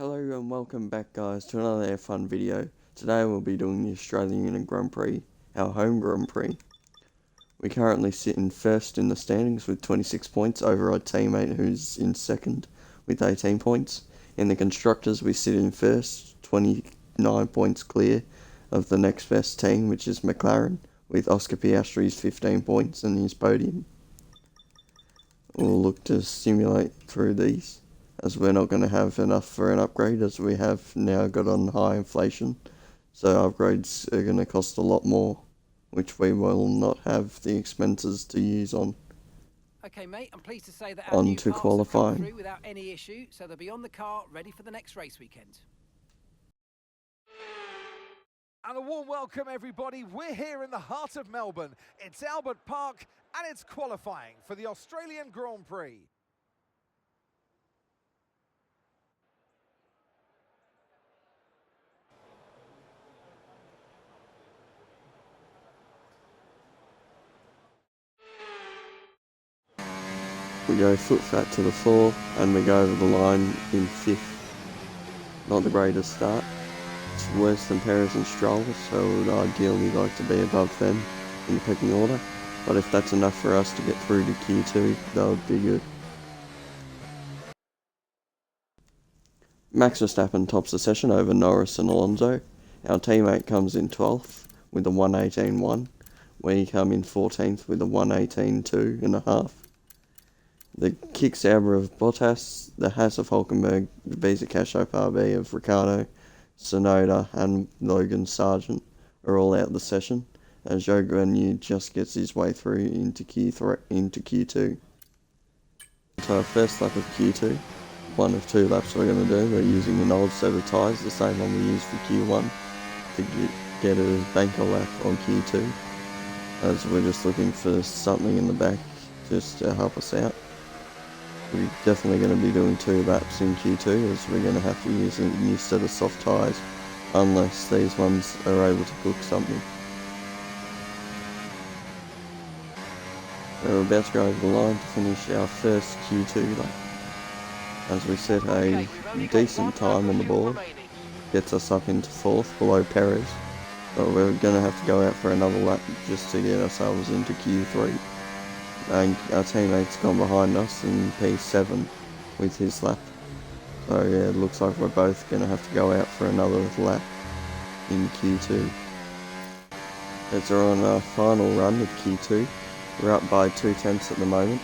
Hello and welcome back guys to another F1 video. Today we'll be doing the Australian Grand Prix, our home Grand Prix. We currently sit in first in the standings with 26 points over our teammate who's in second with 18 points. In the Constructors we sit in first, 29 points clear of the next best team, which is McLaren, with Oscar Piastri's 15 points and his podium. We'll look to simulate through these, as we're not going to have enough for an upgrade, as we have now got on high inflation, so upgrades are going to cost a lot more, which we will not have the expenses to use on. Okay, mate, I'm pleased to say that our new to parts qualifying. have come through without any issue, so they'll be on the car ready for the next race weekend. And a warm welcome, everybody. We're here in the heart of Melbourne. It's Albert Park, and it's qualifying for the Australian Grand Prix. We go foot flat to the floor, and we go over the line in 5th. Not the greatest start. It's worse than Perez and Stroll, so we would ideally like to be above them in the pecking order. But if that's enough for us to get through to Q2, that would be good. Max Verstappen tops the session over Norris and Alonso. Our teammate comes in 12th with a 1:18.1. We come in 14th with a 1:18.2.5. The Kick Sauber of Bottas, the Haas of Hulkenberg, the Visa Casho RB of Ricciardo, Sonoda and Logan Sargent are all out the session, as Zhou Guanyu just gets his way through into Q2. So our first lap of Q2, one of two laps we're going to do. We're using an old set of tyres, the same one we used for Q1, to get a banker lap on Q2, as we're just looking for something in the back just to help us out. We're definitely going to be doing 2 laps in Q2, as we're going to have to use a new set of soft tyres, unless these ones are able to cook something. We're about to go over the line to finish our first Q2 lap. As we set a decent time on the board, gets us up into 4th below Perez, but we're going to have to go out for another lap just to get ourselves into Q3. And our teammate's gone behind us in P7 with his lap, so yeah, it looks like we're both going to have to go out for another lap in Q2. As we're on our final run of Q2, we're up by 2/10 at the moment.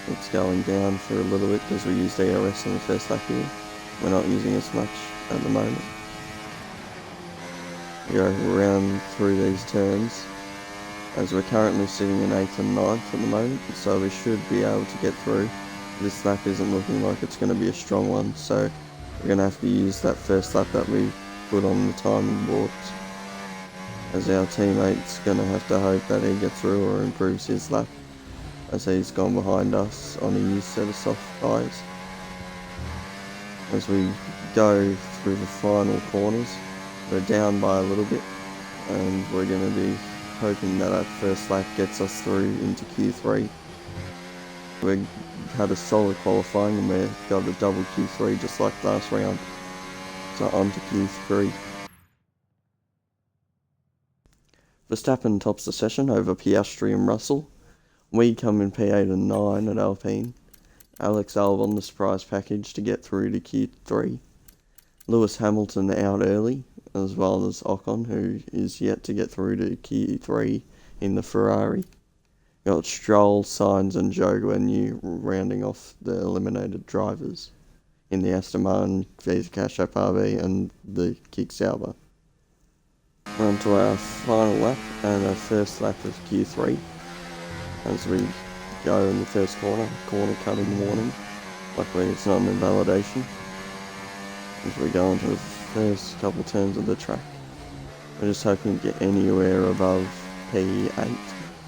It's going down for a little bit because we used ERS in the first lap here. We're not using as much at the moment. We go around through these turns, as we're currently sitting in 8th and 9th at the moment, so we should be able to get through. This lap isn't looking like it's going to be a strong one, so we're going to have to use that first lap that we put on the timing boards, as our teammate's going to have to hope that he gets through or improves his lap, as he's gone behind us on a used set of soft tyres. As we go through the final corners, we're down by a little bit, and we're going to be hoping that our first lap gets us through into Q3. We had a solid qualifying and we've got a double Q3 just like last round. So on to Q3. Verstappen tops the session over Piastri and Russell. We come in P8 and 9 at Alpine. Alex Albon the surprise package to get through to Q3. Lewis Hamilton out early, as well as Ocon, who is yet to get through to Q3 in the Ferrari. Got Stroll, Sainz and Zhou Guanyu rounding off the eliminated drivers in the Aston Martin, Visa Casho RB and the Kick Sauber. We're on to our final lap and our first lap of Q3, as we go in the first corner cutting warning. Luckily it's not an invalidation. As we go into the first couple turns of the track, we're just hoping to get anywhere above P8,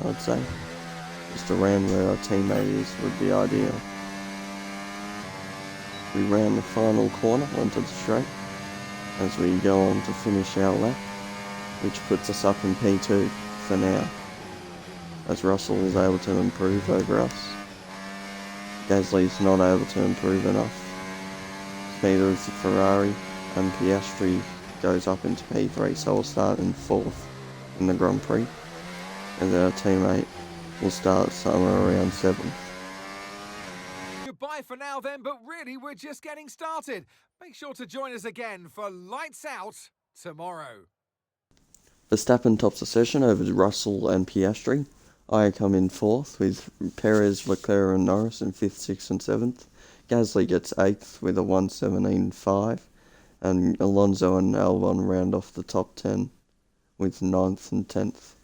I'd say. Just around where our teammate is would be ideal. We round the final corner onto the straight, as we go on to finish our lap, which puts us up in P2 for now, as Russell is able to improve over us. Gasly's not able to improve enough, speeder is the Ferrari, and Piastri goes up into P3, so we'll start in 4th in the Grand Prix, and our teammate will start somewhere around 7th. Goodbye for now then, but really we're just getting started. Make sure to join us again for Lights Out tomorrow. Verstappen tops the session over Russell and Piastri. I come in 4th with Perez, Leclerc and Norris in 5th, 6th and 7th. Gasly gets 8th with a 1:17.5, and Alonso and Albon round off the top 10 with 9th and 10th.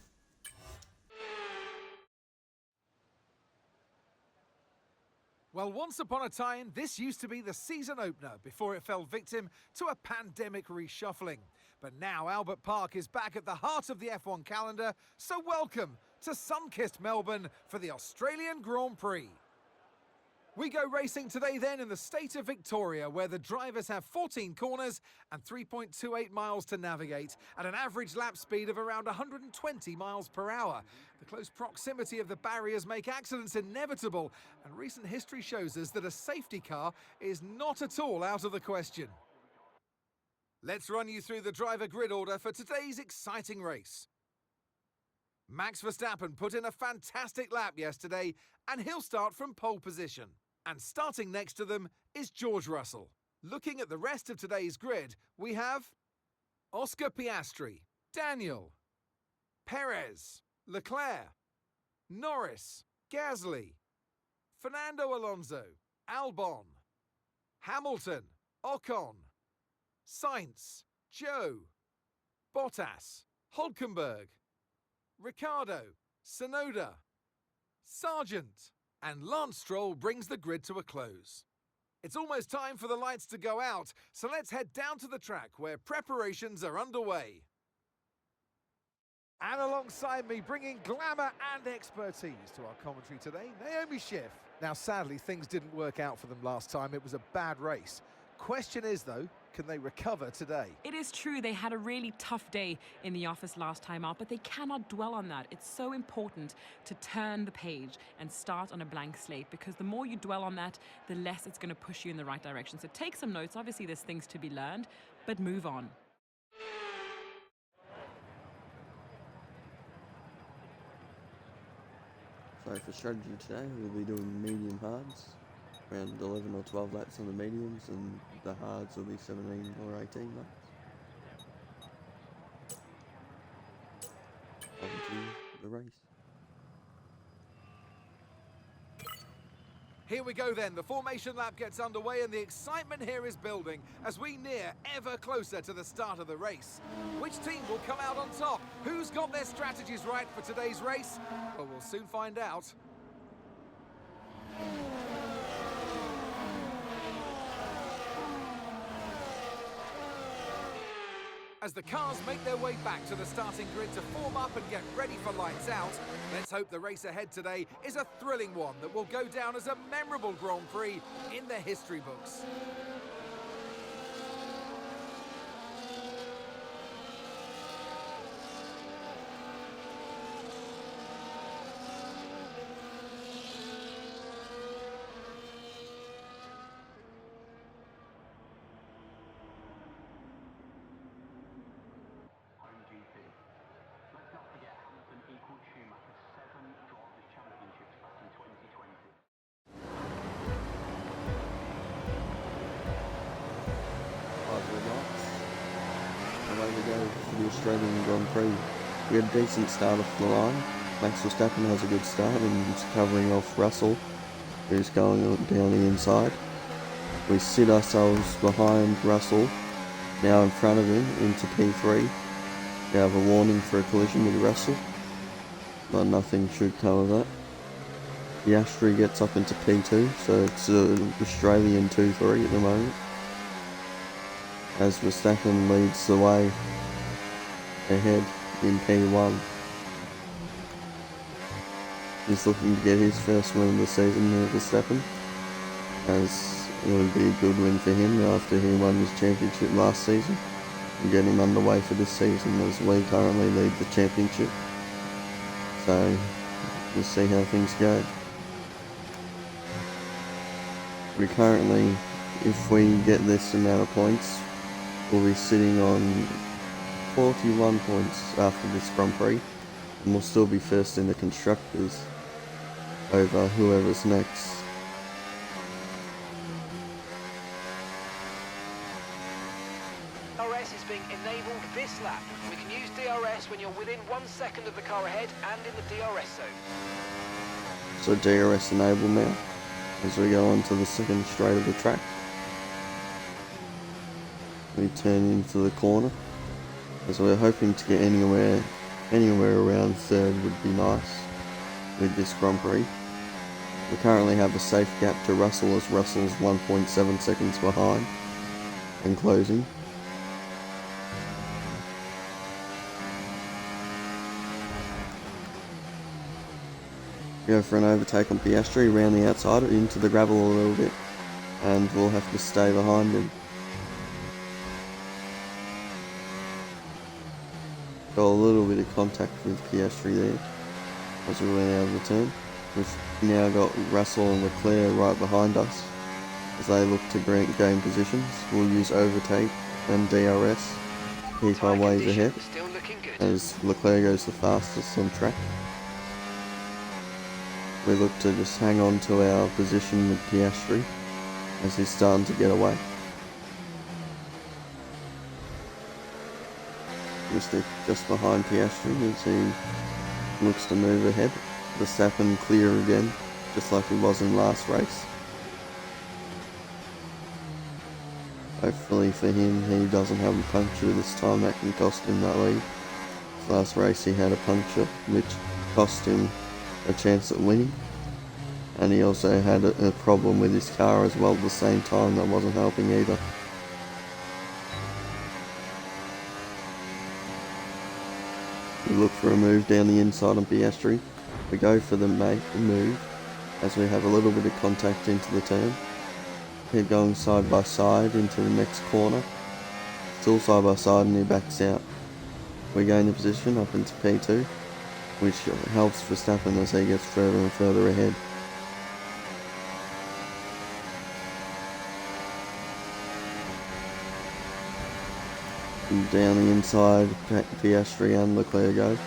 Well, once upon a time, this used to be the season opener before it fell victim to a pandemic reshuffling. But now Albert Park is back at the heart of the F1 calendar, so welcome to sun-kissed Melbourne for the Australian Grand Prix. We go racing today then in the state of Victoria, where the drivers have 14 corners and 3.28 miles to navigate at an average lap speed of around 120 miles per hour. The close proximity of the barriers make accidents inevitable, and recent history shows us that a safety car is not at all out of the question. Let's run you through the driver grid order for today's exciting race. Max Verstappen put in a fantastic lap yesterday, and he'll start from pole position. And starting next to them is George Russell. Looking at the rest of today's grid, we have Oscar Piastri, Daniel, Perez, Leclerc, Norris, Gasly, Fernando Alonso, Albon, Hamilton, Ocon, Sainz, Joe, Bottas, Hülkenberg, Ricciardo, Tsunoda, Sargent, and Lance Stroll brings the grid to a close. It's almost time for the lights to go out, so let's head down to the track where preparations are underway. And alongside me, bringing glamour and expertise to our commentary today, Naomi Schiff. Now, sadly, things didn't work out for them last time. It was a bad race. Question is, though, can they recover today? It is true they had a really tough day in the office last time out, but they cannot dwell on that. It's so important to turn the page and start on a blank slate, because the more you dwell on that, the less it's going to push you in the right direction. So take some notes. Obviously, there's things to be learned, but move on. So for strategy today, we'll be doing medium hards, around 11 or 12 laps on the mediums, and the hards will be 17 or 18 laps. On to the race. Here we go then, the formation lap gets underway and the excitement here is building as we near ever closer to the start of the race. Which team will come out on top? Who's got their strategies right for today's race? Well, we'll soon find out. As the cars make their way back to the starting grid to form up and get ready for lights out, let's hope the race ahead today is a thrilling one that will go down as a memorable Grand Prix in the history books. Away we go for the Australian Grand Prix. We had a decent start off the line. Max Verstappen has a good start and is covering off Russell, who's going down the inside. We sit ourselves behind Russell, now in front of him into P3. We have a warning for a collision with Russell, but nothing should come of that. Piastri gets up into P2, so it's an Australian 2-3 at the moment, as Verstappen leads the way ahead in P1. He's looking to get his first win of the season here, Verstappen, as it would be a good win for him after he won his championship last season, and get him underway for this season, as we currently lead the championship. So we'll see how things go. We're currently if we get this amount of points, we'll be sitting on 41 points after this Grand Prix, and we'll still be first in the Constructors over whoever's next. DRS is being enabled this lap. We can use DRS when you're within 1 second of the car ahead and in the DRS zone. So DRS enabled now as we go on to the second straight of the track. We turn into the corner as we're hoping to get anywhere around third would be nice with this Grand Prix. We currently have a safe gap to Russell as Russell's 1.7 seconds behind and closing. Go for an overtake on Piastri around the outside into the gravel a little bit, and we'll have to stay behind him. Got a little bit of contact with Piastri there as we went out of the turn. We've now got Russell and Leclerc right behind us as they look to gain positions. We'll use overtake and DRS to keep our ways ahead Still looking good. as Leclerc goes the fastest on track. We look to just hang on to our position with Piastri as he's starting to get away. Just behind Piastri as he looks to move ahead. Verstappen clear again, just like he was in last race. Hopefully for him, he doesn't have a puncture this time that can cost him that lead. Last race he had a puncture which cost him a chance at winning, and he also had a problem with his car as well at the same time that wasn't helping either. We look for a move down the inside on Piastri. We go for the move as we have a little bit of contact into the turn. Keep going side by side into the next corner. Still side by side and he backs out. We gain the position up into P2, which helps Verstappen as he gets further and further ahead. And down the inside, Piastri and Leclerc go.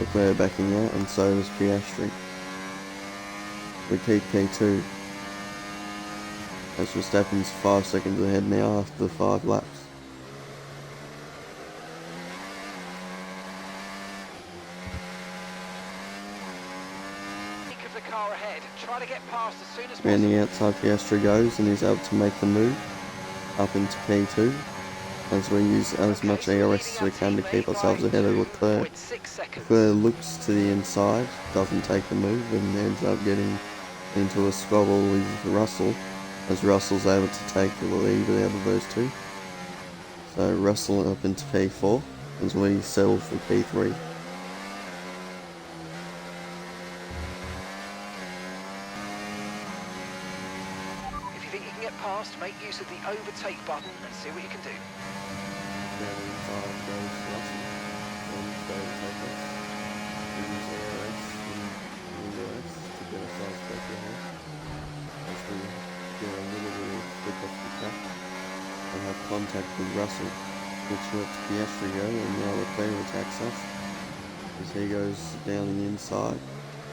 Leclerc backing out, and so does Piastri. We keep P2 as Verstappen's 5 seconds ahead now after 5 laps. Of the car ahead. Try to get past as soon as possible. Around the outside, Piastri goes and he's able to make the move up into P2 as we use as much ARS as we can to keep ourselves ahead of Leclerc. Leclerc looks to the inside, doesn't take the move and ends up getting into a squabble with Russell as Russell's able to take the lead out of those two. So Russell up into P4 as we settle for P3. Past, make use of the overtake button and see what you can do. Down the inside goes Russell, and overtake us. We use ARS and DRS to get ourselves back ahead as we get a little bit of flick off the track and have contact with Russell, which lets Piastri go, and now Leclerc attacks us as he goes down the inside.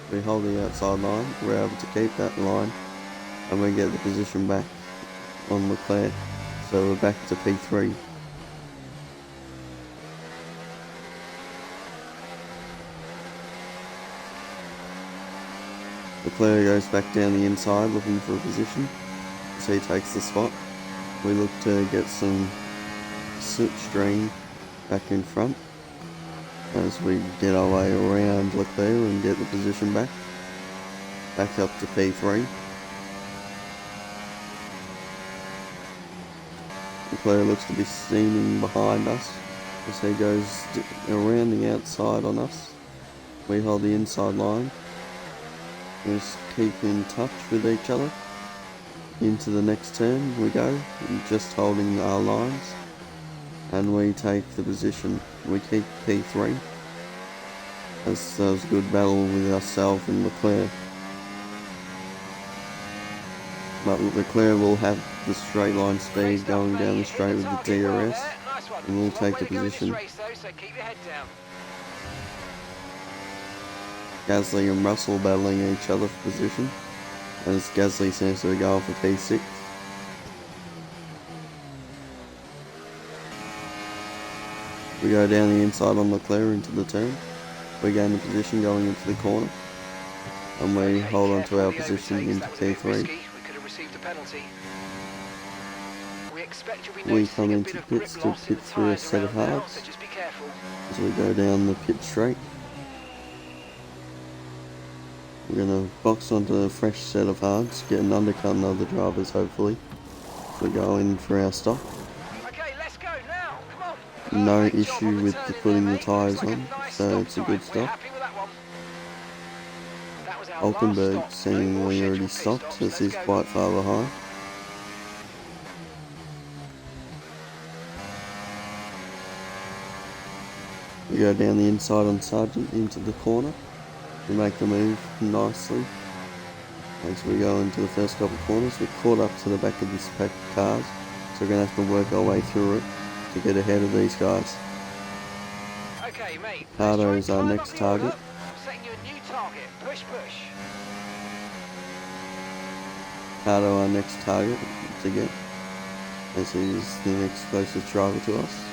We hold the outside line, we're able to keep that line, and we get the position back on Leclerc, so we're back to P3. Leclerc goes back down the inside looking for a position as he takes the spot. We look to get some slipstream back in front as we get our way around Leclerc and get the position back up to P3. Leclerc looks to be steaming behind us as he goes around the outside on us. We hold the inside line. We just keep in touch with each other. Into the next turn we go, just holding our lines, and we take the position. We keep P3 as there was a good battle with ourselves and Leclerc. But Leclerc will have the straight line speed going down the straight with the DRS, and we'll take the position. Gasly and Russell battling each other for position, as Gasly seems to be going for P6. We go down the inside on Leclerc into the turn. We gain the position going into the corner, and we hold on to our position into P3. We come into pits to pit through a set of hards as we go down the pit straight. We're going to box onto a fresh set of hards, get an undercut on other drivers hopefully. So we go in for our stop. No issue with putting the tyres on, so it's a good stop. Hulkenberg seemingly already stopped as he's quite far behind. We go down the inside on Sargent into the corner. We make the move nicely. As we go into the first couple of corners, we're caught up to the back of this pack of cars, so we're going to have to work our way through it to get ahead of these guys. Okay, mate. Cardo is our next target. I'm setting you a new target. Push, push. Cardo our next target to get, as he's the next closest driver to us.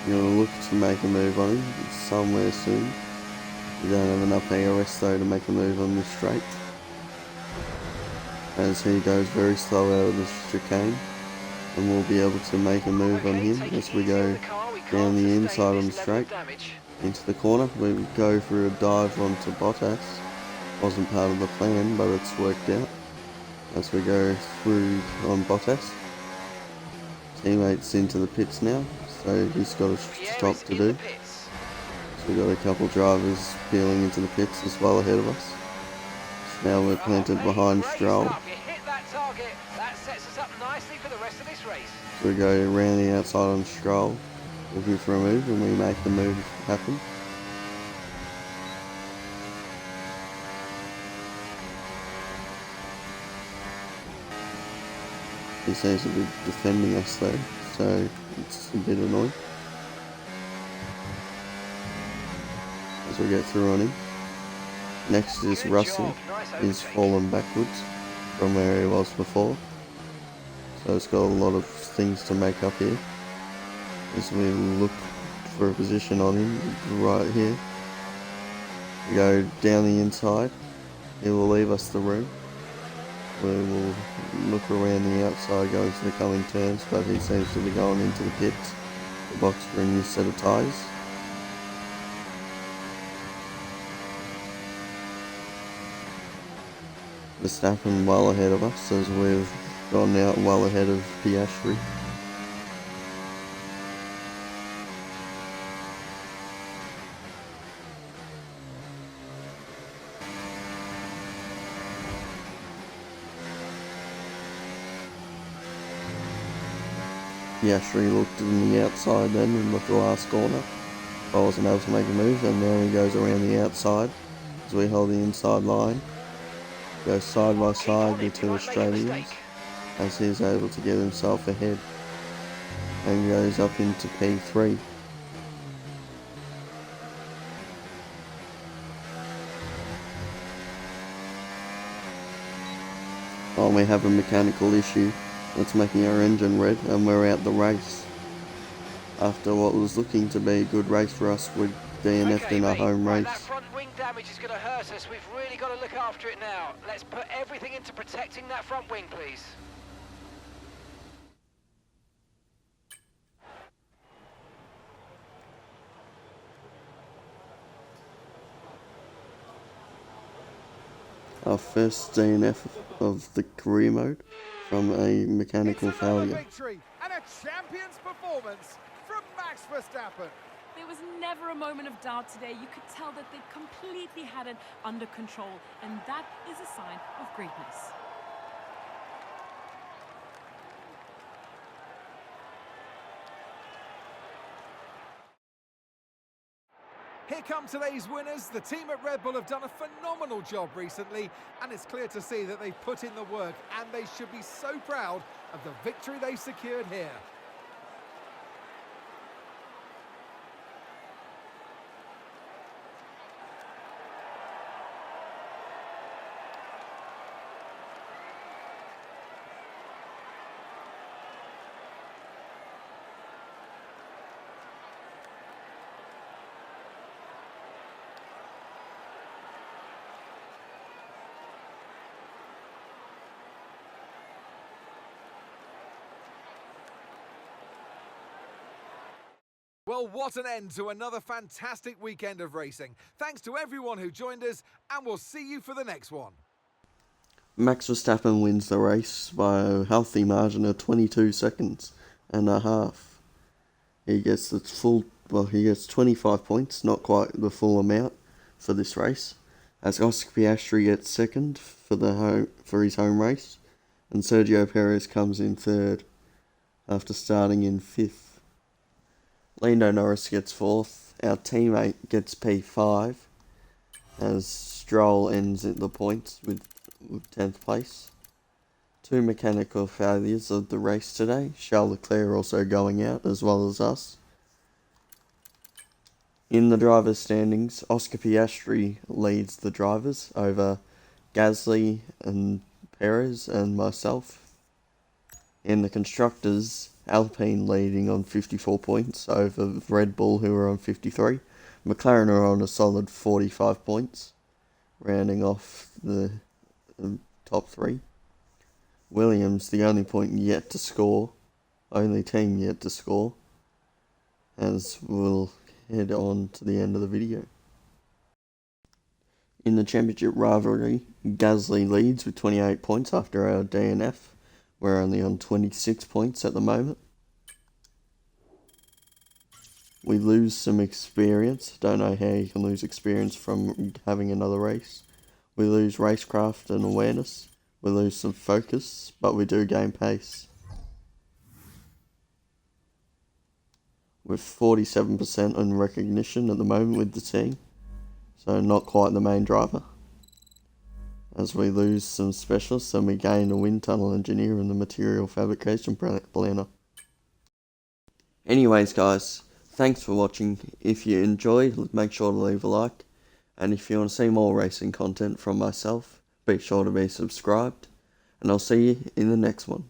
You're going to look to make a move on him somewhere soon. We don't have enough ARS though to make a move on this straight, as he goes very slow out of the chicane, and we'll be able to make a move on him as we go down the inside on the straight into the corner. We go for a dive onto Bottas. Wasn't part of the plan, but it's worked out as we go through on Bottas. Teammates into the pits now, so he's got a stop to do. So we've got a couple drivers peeling into the pits as well ahead of us. So now we're planted behind Stroll. So we go around the outside on Stroll, looking for a move, and we make the move happen. He seems to be defending us though, so it's a bit annoying. As we get through on him. Next is Russell. He's fallen backwards from where he was before, so it's got a lot of things to make up here. As we look for a position on him right here. We go down the inside. He will leave us the room. We will look around the outside going to the coming turns, but he seems to be going into the pits to box for a new set of tyres. Verstappen well ahead of us as we've gone out well ahead of Piastri. Piastri looked in the outside then in the last corner. I wasn't able to make a move, and now he goes around the outside as we hold the inside line. Go side by side the two Australians as he's able to get himself ahead and goes up into P3. Oh, we have a mechanical issue that's making our engine red, and we're out the race. After what was looking to be a good race for us, we're DNF'd in our home race. That front wing damage is going to hurt us. We've really got to look after it now. Let's put everything into protecting that front wing, please. Our first DNF of the career mode from a mechanical failure. Victory and a champion's performance from Max Verstappen. There was never a moment of doubt today. You could tell that they completely had it under control, and that is a sign of greatness. Here come today's winners. The team at Red Bull have done a phenomenal job recently, and it's clear to see that they've put in the work, and they should be so proud of the victory they've secured here. Well, what an end to another fantastic weekend of racing. Thanks to everyone who joined us, and we'll see you for the next one. Max Verstappen wins the race by a healthy margin of 22 seconds and a half. He gets he gets 25 points, not quite the full amount for this race, as Oscar Piastri gets second for his home race, and Sergio Perez comes in third after starting in fifth. Lando Norris gets fourth. Our teammate gets P5, as Stroll ends at the points with 10th place. Two mechanical failures of the race today. Charles Leclerc also going out, as well as us. In the drivers' standings, Oscar Piastri leads the drivers over Gasly and Perez and myself. In the constructors, Alpine leading on 54 points over Red Bull, who are on 53. McLaren are on a solid 45 points, rounding off the top three. Williams, the only team yet to score, as we'll head on to the end of the video. In the championship rivalry, Gasly leads with 28 points after our DNF. We're only on 26 points at the moment. We lose some experience. Don't know how you can lose experience from having another race. We lose racecraft and awareness. We lose some focus, but we do gain pace. We're 47% on recognition at the moment with the team, so not quite the main driver. As we lose some specialists and we gain a wind tunnel engineer and the material fabrication planner. Anyways guys, thanks for watching. If you enjoyed, make sure to leave a like. And if you want to see more racing content from myself, be sure to be subscribed. And I'll see you in the next one.